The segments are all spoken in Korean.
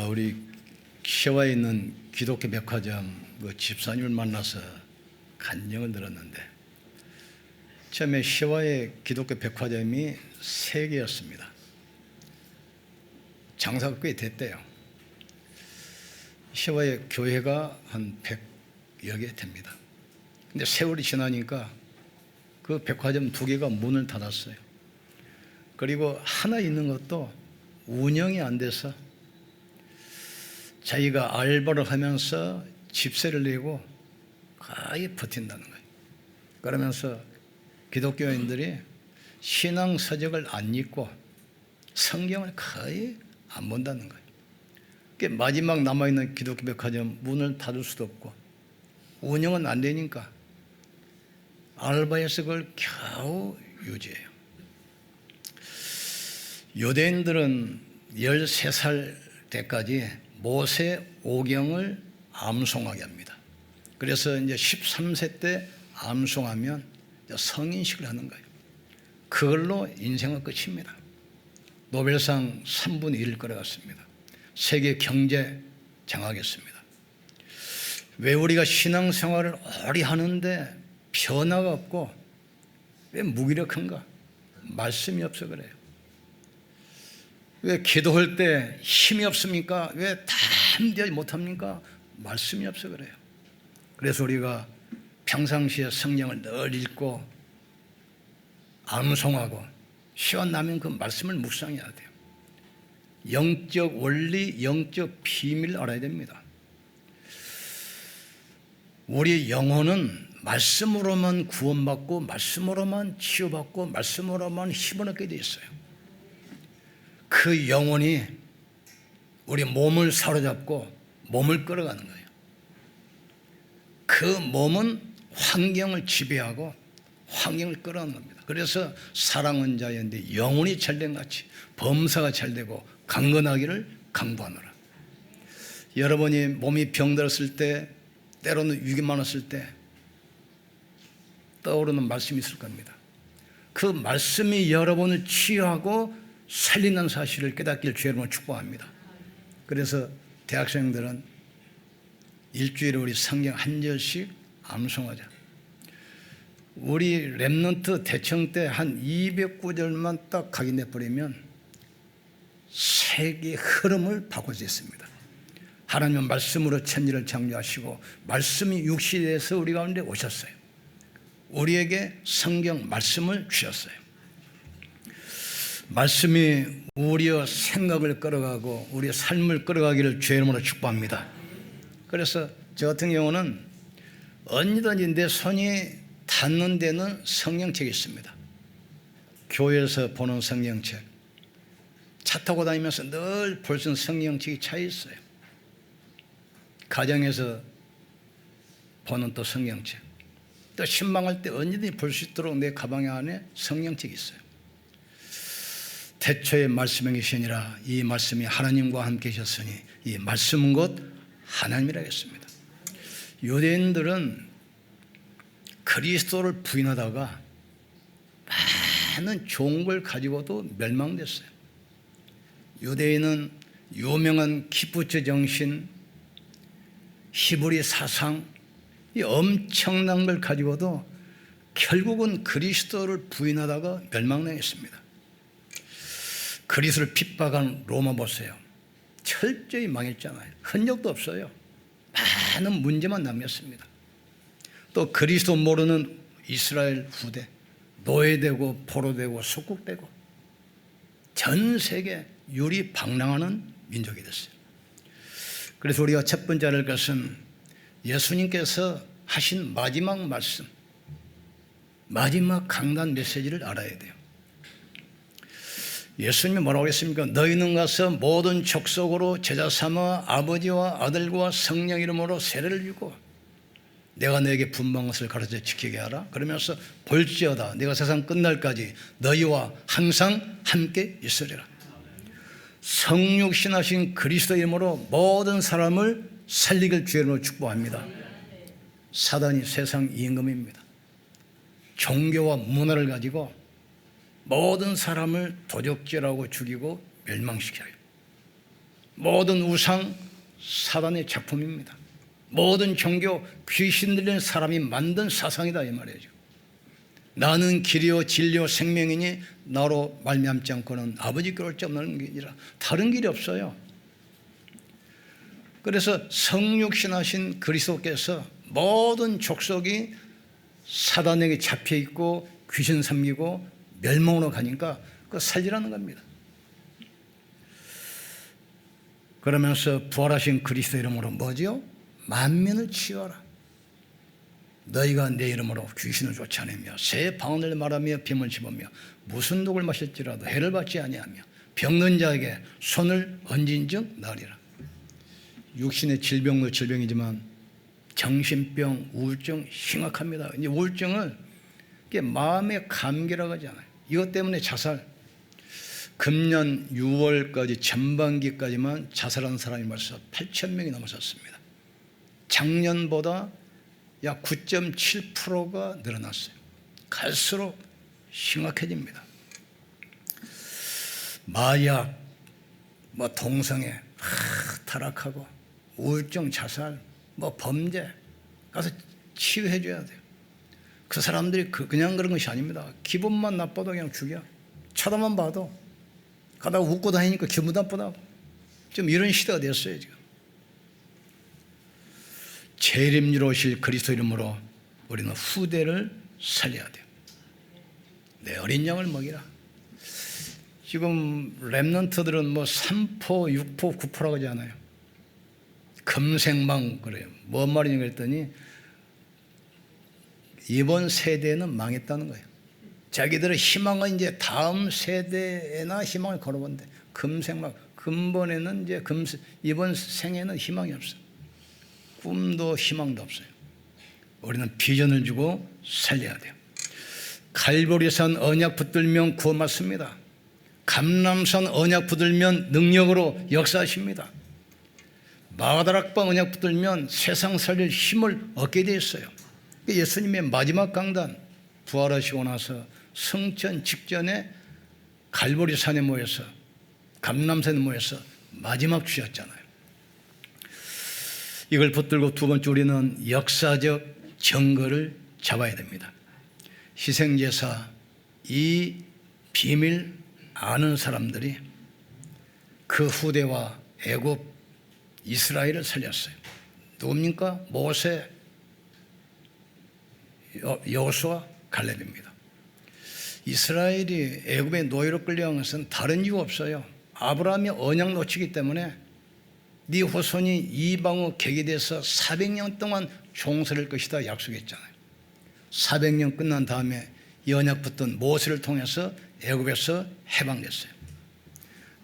우리 시와에 있는 기독교 백화점 그 집사님을 만나서 간증을 들었는데, 처음에 시와의 기독교 백화점이 3개였습니다. 장사가 꽤 됐대요. 시와의 교회가 한 100여 개 됩니다. 근데 세월이 지나니까 그 백화점 2개가 문을 닫았어요. 그리고 하나 있는 것도 운영이 안 돼서 자기가 알바를 하면서 집세를 내고 거의 버틴다는 거예요. 그러면서 기독교인들이 신앙 서적을 안 읽고 성경을 거의 안 본다는 거예요. 그러니까 마지막 남아있는 기독교 백화점 문을 닫을 수도 없고 운영은 안 되니까 알바해서 그걸 겨우 유지해요. 유대인들은 13살 때까지 모세 오경을 암송하게 합니다. 그래서 이제 13세 때 암송하면 성인식을 하는 거예요. 그걸로 인생은 끝입니다. 노벨상 3분의 1을 끌어갔습니다. 세계 경제 장악했습니다. 왜 우리가 신앙생활을 오래 하는데 변화가 없고 왜 무기력한가? 말씀이 없어 그래요. 왜 기도할 때 힘이 없습니까? 왜 담대하지 못합니까? 말씀이 없어 그래요. 그래서 우리가 평상시에 성경을 늘 읽고 암송하고 시간 나면 그 말씀을 묵상해야 돼요. 영적 원리, 영적 비밀을 알아야 됩니다. 우리 영혼은 말씀으로만 구원받고 말씀으로만 치유받고 말씀으로만 힘을 얻게 되어 있어요. 그 영혼이 우리 몸을 사로잡고 몸을 끌어가는 거예요. 그 몸은 환경을 지배하고 환경을 끌어가는 겁니다. 그래서 사랑은 자연인데 영혼이 잘된같이 범사가 잘되고 강건하기를 강구하노라. 여러분이 몸이 병들었을 때, 때로는 위기 많았을 때 떠오르는 말씀이 있을 겁니다. 그 말씀이 여러분을 치유하고 살리는 사실을 깨닫기를 주의 이름으로 축복합니다. 그래서 대학생들은 일주일에 우리 성경 한 절씩 암송하자. 우리 랩넌트 대청 때 한 209절만 딱 각인해버리면 세계의 흐름을 바꿀 수 있습니다. 하나님은 말씀으로 천지를 창조하시고 말씀이 육신이 돼서 우리 가운데 오셨어요. 우리에게 성경 말씀을 주셨어요. 말씀이 우리의 생각을 끌어가고 우리의 삶을 끌어가기를 주의 이름으로 축복합니다. 그래서 저 같은 경우는 언제든지 내 손이 닿는 데는 성경책이 있습니다. 교회에서 보는 성경책, 차 타고 다니면서 늘 볼 수 있는 성경책이 차에 있어요. 가정에서 보는 또 성경책, 또 신방할 때 언제든지 볼 수 있도록 내 가방 안에 성경책이 있어요. 태초에 말씀이 계시니라. 이 말씀이 하나님과 함께 계셨으니 이 말씀은 곧 하나님이라 했습니다. 유대인들은 그리스도를 부인하다가 많은 좋은 걸 가지고도 멸망됐어요. 유대인은 유명한 키부츠 정신, 히브리 사상, 이 엄청난 걸 가지고도 결국은 그리스도를 부인하다가 멸망당했습니다. 그리스도를 핍박한 로마 보세요. 철저히 망했잖아요. 흔적도 없어요. 많은 문제만 남겼습니다. 또 그리스도 모르는 이스라엘 후대, 노예되고 포로되고 속국되고 전 세계 유리방랑하는 민족이 됐어요. 그래서 우리가 첫 번째 알 것은 예수님께서 하신 마지막 말씀, 마지막 강단 메시지를 알아야 돼요. 예수님이 뭐라고 했습니까? 너희는 가서 모든 족속으로 제자 삼아 아버지와 아들과 성령 이름으로 세례를 주고 내가 너에게 분부한 것을 가르쳐 지키게 하라. 그러면서 볼지어다 내가 세상 끝날까지 너희와 항상 함께 있으리라. 성육신하신 그리스도 이름으로 모든 사람을 살리길 주의 이름으로 축복합니다. 사단이 세상 임금입니다. 종교와 문화를 가지고 모든 사람을 도적질하고 죽이고 멸망시켜요. 모든 우상 사단의 작품입니다. 모든 종교 귀신 들린 사람이 만든 사상이다 이 말이죠. 나는 길이요 진리요 생명이니 나로 말미암지 않고는 아버지께 올 자 없는 길이라. 다른 길이 없어요. 그래서 성육신하신 그리스도께서 모든 족속이 사단에게 잡혀있고 귀신 섬기고 멸망으로 가니까 그거 살리라는 겁니다. 그러면서 부활하신 그리스도 이름으로 뭐죠? 만민을 치유하라. 너희가 내 이름으로 귀신을 쫓아내며 새 방언을 말하며 뱀을 집으며 무슨 독을 마실지라도 해를 받지 아니하며 병든 자에게 손을 얹은즉 나으리라. 육신의 질병도 질병이지만 정신병, 우울증 심각합니다. 이제 우울증을 마음의 감기라고 하잖아요. 이것 때문에 자살, 금년 6월까지 전반기까지만 자살한 사람이 벌써 8,000명이 넘어섰습니다. 작년보다 약 9.7%가 늘어났어요. 갈수록 심각해집니다. 마약, 동성애 타락하고 우울증, 자살, 범죄 가서 치유해 줘야 돼요. 그 사람들이 그냥 그런 것이 아닙니다. 기분만 나빠도 그냥 죽여. 쳐다만 봐도 가다가 웃고 다니니까 기분 나쁘다고. 좀 이런 시대가 됐어요 지금. 재림으로 오실 그리스도 이름으로 우리는 후대를 살려야 돼요. 내 어린 양을 먹이라. 지금 랩런트들은 3포, 6포, 9포라고 하지 않아요. 금생망 그래요. 뭔 말이냐 그랬더니 이번 세대는 망했다는 거예요. 자기들의 희망은 이제 다음 세대에나 희망을 걸어본대. 금생망, 근본에는 이제 이번 생에는 희망이 없어요. 꿈도 희망도 없어요. 우리는 비전을 주고 살려야 돼요. 갈보리산 언약 붙들면 구원 받습니다. 감람산 언약 붙들면 능력으로 역사하십니다. 마가다락방 언약 붙들면 세상 살릴 힘을 얻게 되어 있어요. 예수님의 마지막 강단, 부활하시고 나서 승천 직전에 갈보리산에 모여서 감람산에 모여서 마지막 주셨잖아요. 이걸 붙들고 두 번째 우리는 역사적 증거를 잡아야 됩니다. 희생제사, 이 비밀 아는 사람들이 그 후대와 애굽, 이스라엘을 살렸어요. 누굽니까? 모세, 여호수아, 갈렙입니다. 이스라엘이 애굽의 노예로 끌려간 것은 다른 이유 없어요. 아브라함이 언약 놓치기 때문에 네 후손이 이방으로 객이돼서 400년 동안 종살일 것이다 약속했잖아요. 400년 끝난 다음에 이 언약 붙던 모세를 통해서 애굽에서 해방됐어요.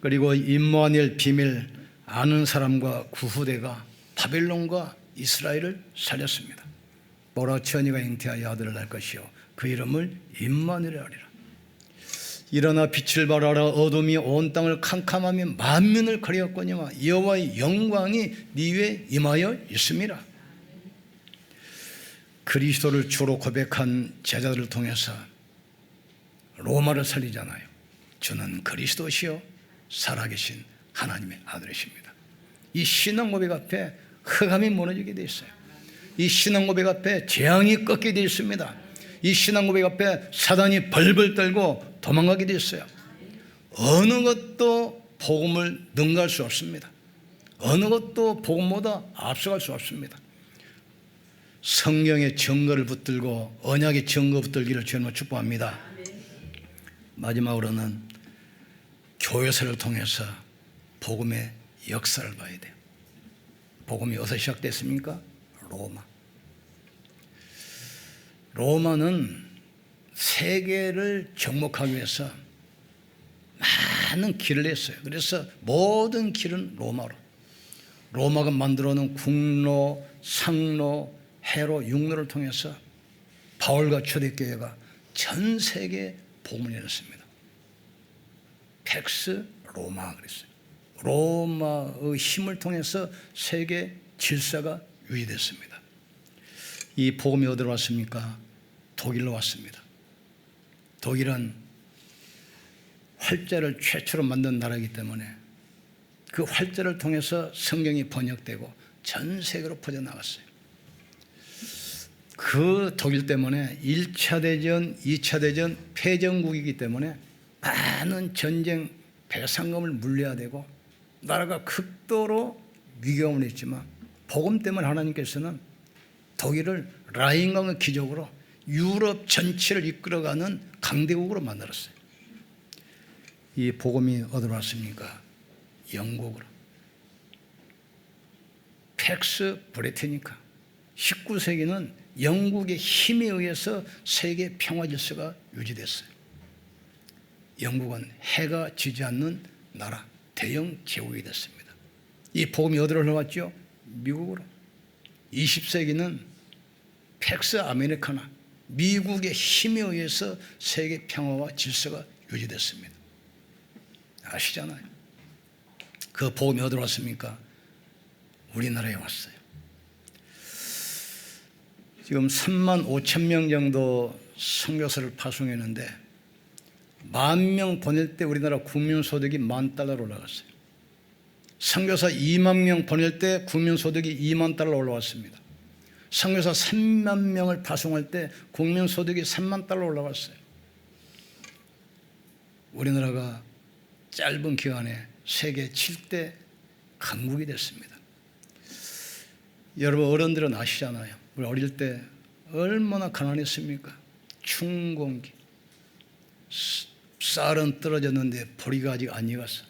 그리고 임마누엘 비밀 아는 사람과 그 후대가 바벨론과 이스라엘을 살렸습니다. 보라 처녀가 잉태하여 아들을 낳을 것이요 그 이름을 임마누엘 하리라. 일어나 빛을 발하라. 어둠이 온 땅을 캄캄하며 만민을 가리었거니와 여호와의 영광이 네 위에 임하여 있음이라. 그리스도를 주로 고백한 제자들을 통해서 로마를 살리잖아요. 저는 그리스도시요 살아계신 하나님의 아들이십니다. 이 신앙 고백 앞에 흑암이 무너지게 되어 있어요. 이 신앙 고백 앞에 재앙이 꺾게 되어 있습니다. 이 신앙 고백 앞에 사단이 벌벌 떨고 도망가게 되어 있어요. 어느 것도 복음을 능가할 수 없습니다. 어느 것도 복음보다 앞서갈 수 없습니다. 성경의 증거를 붙들고 언약의 증거 붙들기를 주님으로 축복합니다. 마지막으로는 교회사를 통해서 복음의 역사를 봐야 돼요. 복음이 어디서 시작됐습니까? 로마. 로마는 세계를 정복하기 위해서 많은 길을 냈어요. 그래서 모든 길은 로마로. 로마가 만들어놓은 국로, 상로, 해로, 육로를 통해서 바울과 초대교회가 전 세계에 복음을 내렸습니다. 팩스 로마 그랬어요. 로마의 힘을 통해서 세계 질서가 유지됐습니다. 이 복음이 어디로 왔습니까? 독일로 왔습니다. 독일은 활자를 최초로 만든 나라이기 때문에 그 활자를 통해서 성경이 번역되고 전 세계로 퍼져나갔어요. 그 독일 때문에 1차 대전, 2차 대전 패전국이기 때문에 많은 전쟁 배상금을 물려야 되고 나라가 극도로 위기감을 했지만 복음 때문에 하나님께서는 독일을 라인강의 기적으로 유럽 전체를 이끌어가는 강대국으로 만들었어요. 이 복음이 어디로 왔습니까? 영국으로. 팩스 브레테니카. 19세기는 영국의 힘에 의해서 세계 평화 질서가 유지됐어요. 영국은 해가 지지 않는 나라, 대영 제국이 됐습니다. 이 복음이 어디로 흘러갔죠? 미국으로. 20세기는 팩스 아메리카나, 미국의 힘에 의해서 세계 평화와 질서가 유지됐습니다. 아시잖아요. 그 복음이 어디로 왔습니까? 우리나라에 왔어요. 지금 3만 5천 명 정도 선교사를 파송했는데 10,000명 보낼 때 우리나라 국민소득이 $10,000 올라갔어요. 선교사 2만 명 보낼 때 국민소득이 $20,000 올라왔습니다. 선교사 3만 명을 파송할 때 국민소득이 $30,000 올라갔어요. 우리나라가 짧은 기간에 세계 7대 강국이 됐습니다. 여러분 어른들은 아시잖아요. 우리 어릴 때 얼마나 가난했습니까? 춘공기. 쌀은 떨어졌는데 보리가 아직 안 익었어.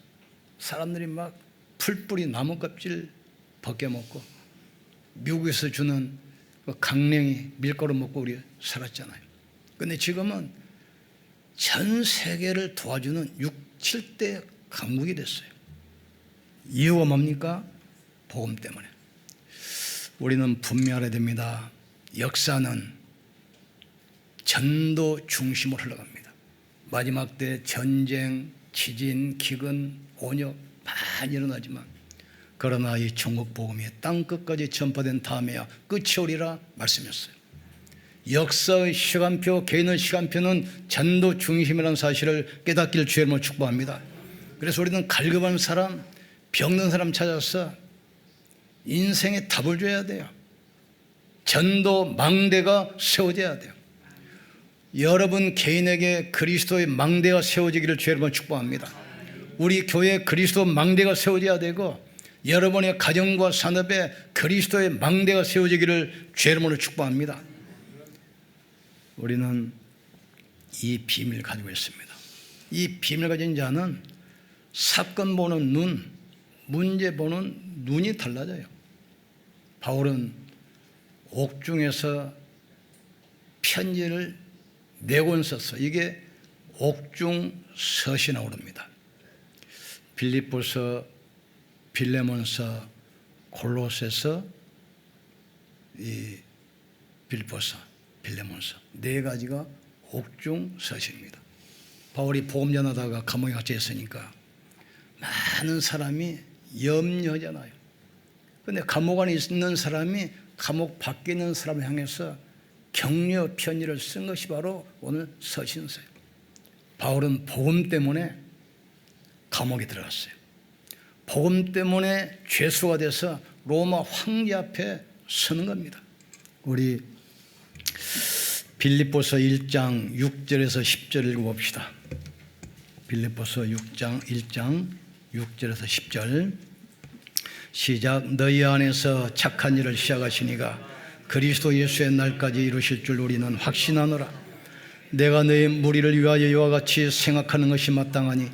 사람들이 막 풀뿌리 나무 껍질 벗겨먹고 미국에서 주는 그 강냉이 밀가루 먹고 우리 살았잖아요. 그런데 지금은 전 세계를 도와주는 6, 7대 강국이 됐어요. 이유가 뭡니까? 복음 때문에. 우리는 분명해야 됩니다. 역사는 전도 중심으로 흘러갑니다. 마지막 때 전쟁, 지진, 기근, 온역 많이 일어나지만 그러나 이 천국 복음이 땅끝까지 전파된 다음에야 끝이 오리라 말씀했어요. 역사의 시간표, 개인의 시간표는 전도 중심이라는 사실을 깨닫길 주의 이름으로 축복합니다. 그래서 우리는 갈급한 사람, 병든 사람 찾아서 인생에 답을 줘야 돼요. 전도 망대가 세워져야 돼요. 여러분 개인에게 그리스도의 망대가 세워지기를 주의 이름으로 축복합니다. 우리 교회에 그리스도 망대가 세워져야 되고 여러분의 가정과 산업에 그리스도의 망대가 세워지기를 주의 이름으로 축복합니다. 우리는 이 비밀을 가지고 있습니다. 이 비밀을 가진 자는 사건 보는 눈, 문제 보는 눈이 달라져요. 바울은 옥중에서 편지를 4권 썼어. 이게 옥중서시라고 합니다. 빌립보서, 빌레몬서, 골로새서, 이 빌립보서, 빌레몬서 4가지가 옥중서시입니다. 바울이 복음 전하다가 감옥에 갇혀 있으니까 많은 사람이 염려하잖아요. 그런데 감옥 안에 있는 사람이 감옥 밖에 있는 사람을 향해서 격려 편지를 쓴 것이 바로 오늘 서신서예요. 바울은 복음 때문에 감옥에 들어갔어요. 복음 때문에 죄수가 돼서 로마 황제 앞에 서는 겁니다. 우리 빌립보서 1장 6절에서 10절 읽어봅시다. 빌립보서 6장 1장 6절에서 10절 시작. 너희 안에서 착한 일을 시작하시니가 그리스도 예수의 날까지 이루실 줄 우리는 확신하노라. 내가 너희 무리를 위하여 이와 같이 생각하는 것이 마땅하니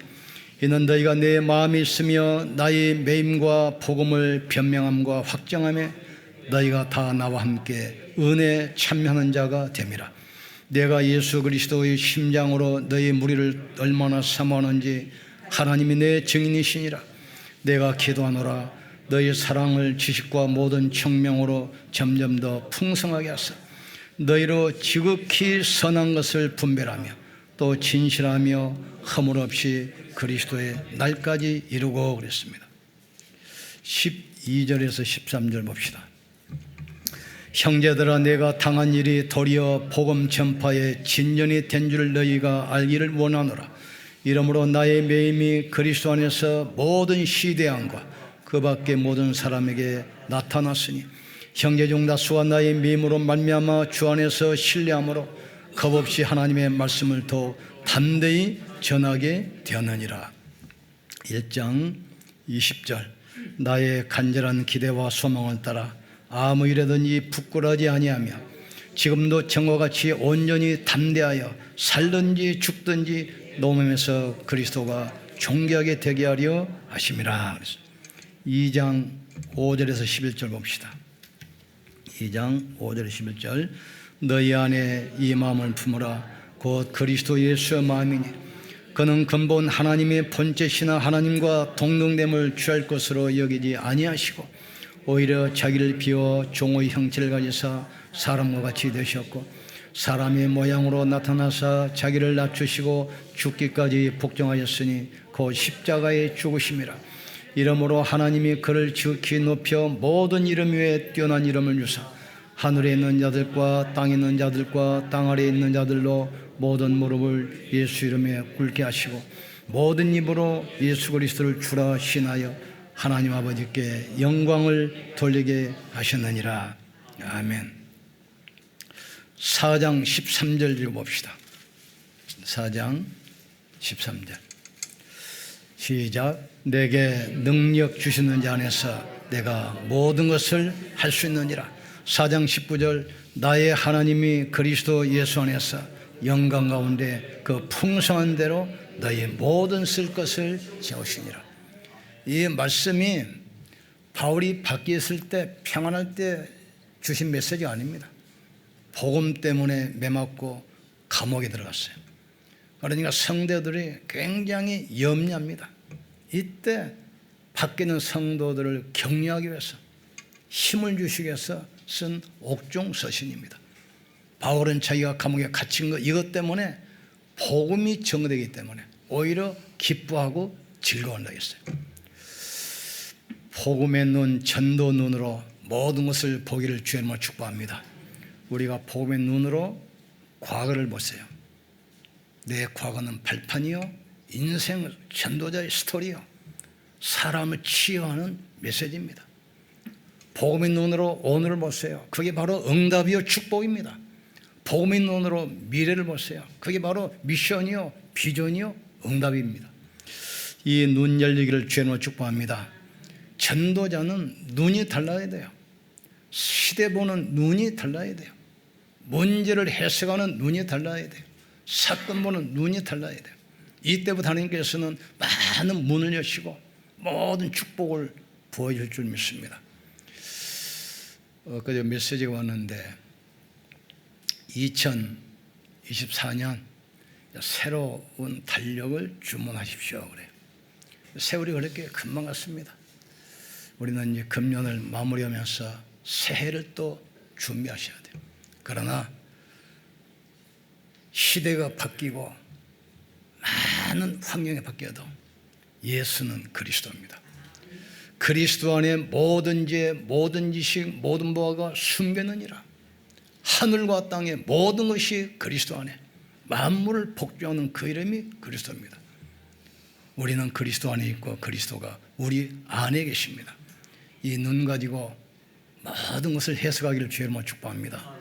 이는 너희가 내 마음이 있으며 나의 매임과 복음을 변명함과 확정함에 너희가 다 나와 함께 은혜에 참여하는 자가 됨이라. 내가 예수 그리스도의 심장으로 너희 무리를 얼마나 사모하는지 하나님이 내 증인이시니라. 내가 기도하노라. 너희 사랑을 지식과 모든 청명으로 점점 더 풍성하게 하사 너희로 지극히 선한 것을 분별하며 또 진실하며 허물 없이 그리스도의 날까지 이루고 그랬습니다. 12절에서 13절 봅시다. 형제들아, 내가 당한 일이 도리어 복음 전파의 진전이 된 줄 너희가 알기를 원하노라. 이러므로 나의 매임이 그리스도 안에서 모든 시대왕과 그 밖의 모든 사람에게 나타났으니 형제중 다수가 나의 매임으로 말미암아 주 안에서 신뢰함으로 겁없이 하나님의 말씀을 더 담대히 전하게 되었느니라. 1장 20절 나의 간절한 기대와 소망을 따라 아무 일에든지 부끄러워하지 아니하며 지금도 전과 같이 온전히 담대하여 살든지 죽든지 넘으면서 그리스도가 존귀하게 되게 하려 하심이라. 2장 5절에서 11절 봅시다. 2장 5절 11절 너희 안에 이 마음을 품으라. 곧 그리스도 예수의 마음이니 그는 근본 하나님의 본체시나 하나님과 동등됨을 취할 것으로 여기지 아니하시고 오히려 자기를 비워 종의 형체를 가지사 사람과 같이 되셨고 사람의 모양으로 나타나사 자기를 낮추시고 죽기까지 복종하였으니 곧 십자가의 죽으심이라. 이러므로 하나님이 그를 지극히 높여 모든 이름 위에 뛰어난 이름을 주사 하늘에 있는 자들과 땅에 있는 자들과 땅 아래에 있는 자들로 모든 무릎을 예수 이름에 꿇게 하시고 모든 입으로 예수 그리스도를 주라 신하여 하나님 아버지께 영광을 돌리게 하셨느니라. 아멘. 4장 13절 읽어봅시다. 4장 13절 시작. 내게 능력 주시는 자 안에서 내가 모든 것을 할 수 있느니라. 4장 19절 나의 하나님이 그리스도 예수 안에서 영광 가운데 그 풍성한 대로 너희 모든 쓸 것을 채우시니라. 이 말씀이 바울이 밖에 있을 때 평안할 때 주신 메시지가 아닙니다. 복음 때문에 매맞고 감옥에 들어갔어요. 그러니까 성도들이 굉장히 염려합니다. 이때 밖에 있는 성도들을 격려하기 위해서 힘을 주시기 위해서 쓴 옥중 서신입니다. 바울은 자기가 감옥에 갇힌 것 이것 때문에 복음이 증거되기 때문에 오히려 기뻐하고 즐거워한다고 했어요. 복음의 눈, 전도 눈으로 모든 것을 보기를 주의 이름으로 축복합니다. 우리가 복음의 눈으로 과거를 보세요. 내 과거는 발판이요, 인생 전도자의 스토리요, 사람을 치유하는 메시지입니다. 복음의 눈으로 오늘을 보세요. 그게 바로 응답이요 축복입니다. 복음의 눈으로 미래를 보세요. 그게 바로 미션이요 비전이요 응답입니다. 이 눈 열리기를 주의 이름으로 축복합니다. 전도자는 눈이 달라야 돼요. 시대 보는 눈이 달라야 돼요. 문제를 해석하는 눈이 달라야 돼요. 사건 보는 눈이 달라야 돼요. 이때부터 하나님께서는 많은 문을 여시고 모든 축복을 부어줄 줄 믿습니다. 그저 메시지가 왔는데 2024년 새로운 달력을 주문하십시오 그래요. 세월이 그렇게 금방 갔습니다. 우리는 이제 금년을 마무리하면서 새해를 또 준비하셔야 돼요. 그러나 시대가 바뀌고 많은 환경이 바뀌어도 예수는 그리스도입니다. 그리스도 안에 모든 죄, 모든 지식, 모든 보화가 숨겨느니라. 하늘과 땅의 모든 것이 그리스도 안에 만물을 복주하는 그 이름이 그리스도입니다. 우리는 그리스도 안에 있고 그리스도가 우리 안에 계십니다. 이 눈 가지고 모든 것을 해석하기를 주의 이름으로 축복합니다.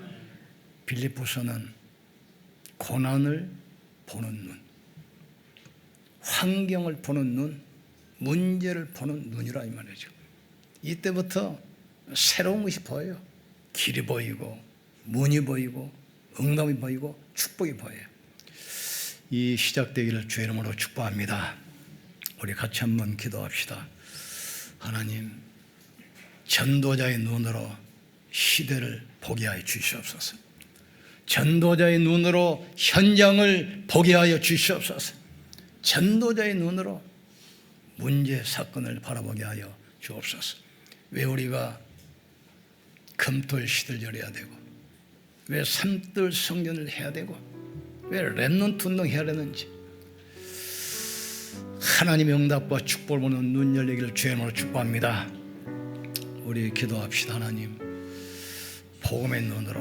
빌립보서는 고난을 보는 눈, 환경을 보는 눈, 문제를 보는 눈이라 이 말이죠. 이때부터 새로운 것이 보여요. 길이 보이고 문이 보이고 응답이 보이고 축복이 보여요. 이 시작되기를 주의 이름으로 축복합니다. 우리 같이 한번 기도합시다. 하나님, 전도자의 눈으로 시대를 보게 하여 주시옵소서. 전도자의 눈으로 현장을 보게 하여 주시옵소서. 전도자의 눈으로 문제 사건을 바라보게 하여 주옵소서. 왜 우리가 금토일 시들절해야 되고, 왜 산들 성전을 해야 되고, 왜 렘넌트 운동 해야 되는지, 하나님의 응답과 축복을 보는 눈 열리기를 주의 이름으로 축복합니다. 우리 기도합시다. 하나님, 복음의 눈으로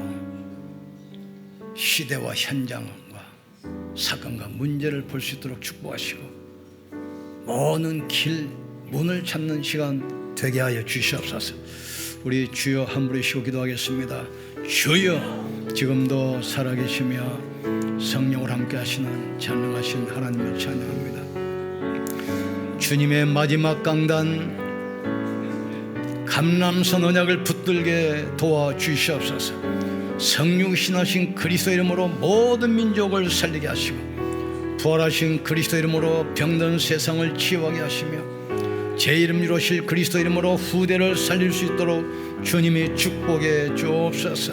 시대와 현장과 사건과 문제를 볼 수 있도록 축복하시고 모든 길 문을 찾는 시간 되게 하여 주시옵소서. 우리 주여 한 부르시고 기도하겠습니다. 주여, 지금도 살아계시며 성령을 함께 하시는 전능하신 하나님을 찬양합니다. 주님의 마지막 강단 감람선 언약을 붙들게 도와주시옵소서. 성육신하신 그리스도 이름으로 모든 민족을 살리게 하시고 부활하신 그리스도 이름으로 병든 세상을 치유하게 하시며 제 이름 이루실 그리스도 이름으로 후대를 살릴 수 있도록 주님이 축복해 주옵소서.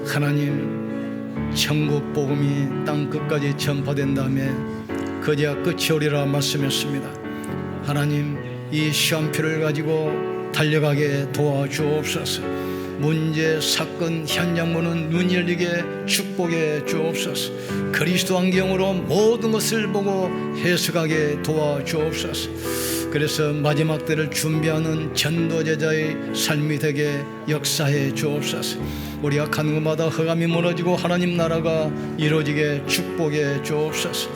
하나님, 천국 복음이 땅 끝까지 전파된 다음에 그제야 끝이 오리라 말씀했습니다. 하나님, 이 시험표를 가지고 달려가게 도와주옵소서. 문제, 사건, 현장 보는 눈 열리게 축복해 주옵소서. 그리스도 안경으로 모든 것을 보고 해석하게 도와주옵소서. 그래서 마지막 때를 준비하는 전도제자의 삶이 되게 역사해 주옵소서. 우리가 가는 곳마다 흑암이 무너지고 하나님 나라가 이루어지게 축복해 주옵소서.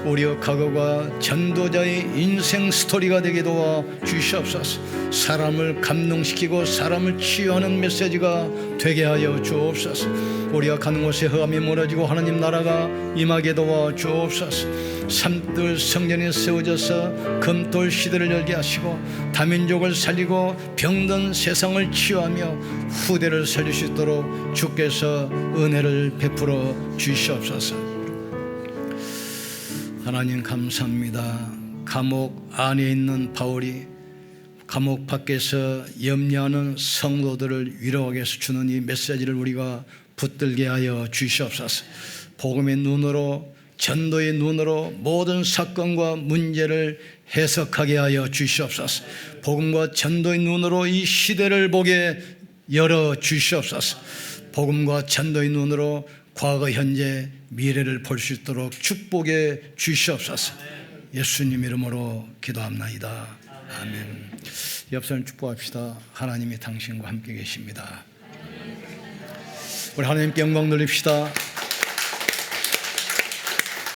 우리의 과거가 전도자의 인생 스토리가 되게 도와 주시옵소서. 사람을 감동시키고 사람을 치유하는 메시지가 되게 하여 주옵소서. 우리가 가는 곳에 흑암이 무너지고 하나님 나라가 임하게 도와 주옵소서. 산들 성전이 세워져서 금돌 시대를 열게 하시고 다민족을 살리고 병든 세상을 치유하며 후대를 살릴 수 있도록 주께서 은혜를 베풀어 주시옵소서. 하나님 감사합니다. 감옥 안에 있는 바울이 감옥 밖에서 염려하는 성도들을 위로하게 해서 주는 이 메시지를 우리가 붙들게 하여 주시옵소서. 복음의 눈으로, 전도의 눈으로 모든 사건과 문제를 해석하게 하여 주시옵소서. 복음과 전도의 눈으로 이 시대를 보게 열어 주시옵소서. 복음과 전도의 눈으로 과거, 현재, 미래를 볼 수 있도록 축복해 주시옵소서. 예수님 이름으로 기도합나이다. 아멘. 옆 사람 축복합시다. 하나님이 당신과 함께 계십니다. 우리 하나님께 영광 돌립시다.